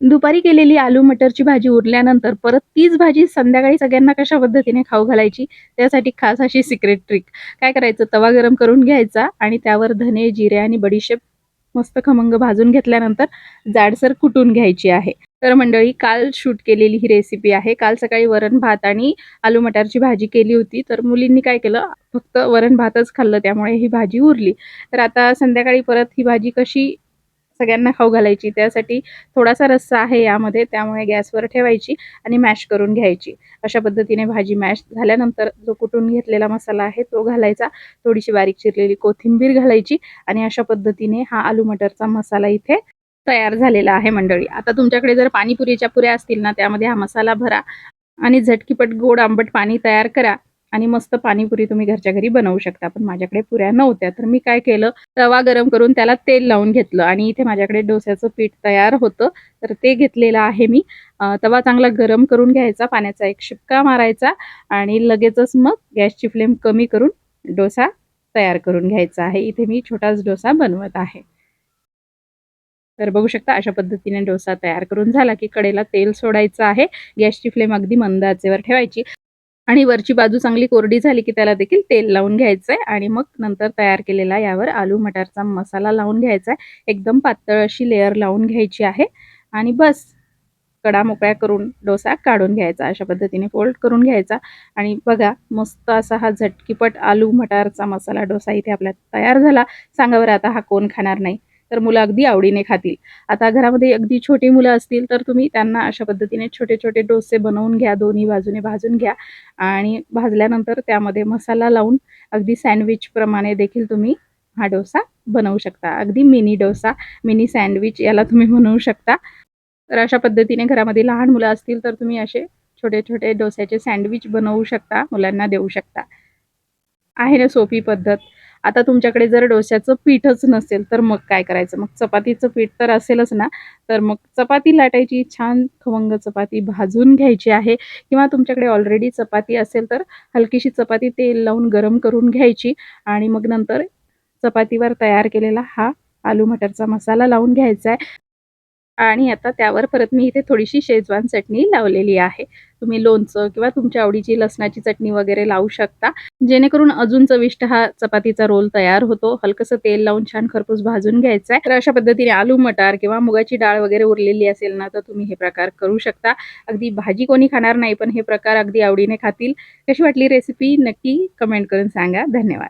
दुपारी केलेली आलू मटरची भाजी उरल्यानंतर परत तीच भाजी संध्याकाळी सगळ्यांना कशा पद्धतीने खाऊ घालायची, त्यासाठी खास अशी सिक्रेट ट्रिक. काय करायचं, तवा गरम करून घ्यायचा आणि त्यावर धने, जिरे आणि बडीशेप मस्त खमंग भाजून घेतल्यानंतर जाडसर कुटून घ्यायची आहे. तर मंडळी, काल शूट केलेली ही रेसिपी आहे. काल सकाळी वरण भात आणि आलू मटारची भाजी केली होती. तर मुलींनी काय केलं, फक्त वरण भातच खाल्लं, त्यामुळे ही भाजी उरली. तर आता संध्याकाळी परत ही भाजी कशी सगळ्यांना खाऊ घालायची, त्यासाठी थोडासा रस्सा आहे यामध्ये, त्यामुळे गॅसवर ठेवायची आणि मॅश करून घ्यायची. अशा पद्धतीने भाजी मॅश झाल्यानंतर जो कुटून घेतलेला मसाला आहे तो घालायचा, थोडीशी बारीक चिरलेली कोथिंबीर घालायची आणि अशा पद्धतीने हा आलू मटरचा मसाला इथे तयार झालेला आहे मंडळी. आता तुमच्याकडे जर पाणीपुरीच्या पुऱ्या असतील ना, त्यामध्ये हा मसाला भरा आणि झटकीपट गोड आंबट पाणी तयार करा आणि मस्त पाणीपुरी तुम्ही घरच्या घरी बनवू शकता. पण माझ्याकडे पुऱ्या नव्हत्या, तर मी काय केलं, तवा गरम करून त्याला तेल लावून घेतलं आणि इथे माझ्याकडे डोस्याचं पीठ तयार होतं, तर ते घेतलेलं आहे मी. तवा चांगला गरम करून घ्यायचा, पाण्याचा एक शिपका मारायचा आणि लगेचच मग गॅसची फ्लेम कमी करून डोसा तयार करून घ्यायचा आहे. इथे मी छोटाच डोसा बनवत आहे. तर बघू शकता, अशा पद्धतीने डोसा तयार करून झाला की कडेला तेल सोडायचं आहे. गॅसची फ्लेम अगदी मंद आचेवर ठेवायची आणि वरची बाजू चांगली कोरडी झाली की त्याला देखील तेल लावून घ्यायचंय आणि मग नंतर तयार केलेला यावर आलू मटारचा मसाला लावून घ्यायचा आहे. एकदम पातळ अशी लेयर लावून घ्यायची आहे आणि बस कडा मोकळ्या करून डोसा काढून घ्यायचा. अशा पद्धतीने फोल्ड करून घ्यायचा आणि बघा, मस्त असा हा झटकीपट आलू मटारचा मसाला डोसा इथे आपला तयार झाला. सांगा बरं, आता हा कोण खाणार नाही? तर मुलं अगदी आवडीने खातील. आता घरामध्ये अगदी छोटी मुलं असतील तर तुम्ही त्यांना अशा पद्धतीने छोटे-छोटे डोसे बनवून घ्या, दोन्ही बाजूने भाजून घ्या आणि भाजल्यानंतर त्यामध्ये मसाला लावून अगदी सँडविचप्रमाणे देखील तुम्ही हा डोसा बनवू शकता. अगदी मिनी डोसा, मिनी सँडविच याला तुम्ही बनवू शकता. तर अशा पद्धतीने घरामध्ये लहान मुलं असतील तर तुम्ही असे छोटे-छोटे डोस्याचे सँडविच बनवू शकता, मुलांना देऊ शकता. आहे ना सोपी पद्धत. आता तुमच्याकडे जर डोश्याचं पीठच नसेल, तर मग काय करायचं? मग चपातीचं पीठ तर असेलच ना, तर मग चपाती लाटायची. छान खमंग चपाती भाजून घ्यायची आहे किंवा तुमच्याकडे ऑलरेडी चपाती असेल, तर हलकीशी चपाती तेल लावून गरम करून घ्यायची आणि मग नंतर चपातीवर तयार केलेला हा आलू मटरचा मसाला लावून घ्यायचा आहे. आणि आता त्यावर परत मी इथे थोडीशी शेजवान चटणी लावलेली आहे. तुम्ही लोणचं किंवा तुमच्या आवडीची लसणाची चटणी वगैरे लावू शकता, जेणेकरून अजून चविष्ट हा चपातीचा रोल तयार होतो. हलकसं तेल लावून छान खरपूस भाजून घ्यायचा आहे. तर अशा पद्धतीने आलू मटार किंवा मुगाची डाळ वगैरे उरलेली असेल ना, तर तुम्ही हे प्रकार करू शकता. अगदी भाजी कोणी खाणार नाही, पण हे प्रकार अगदी आवडीने खातील. कशी वाटली रेसिपी? नक्की कमेंट करून सांगा. धन्यवाद.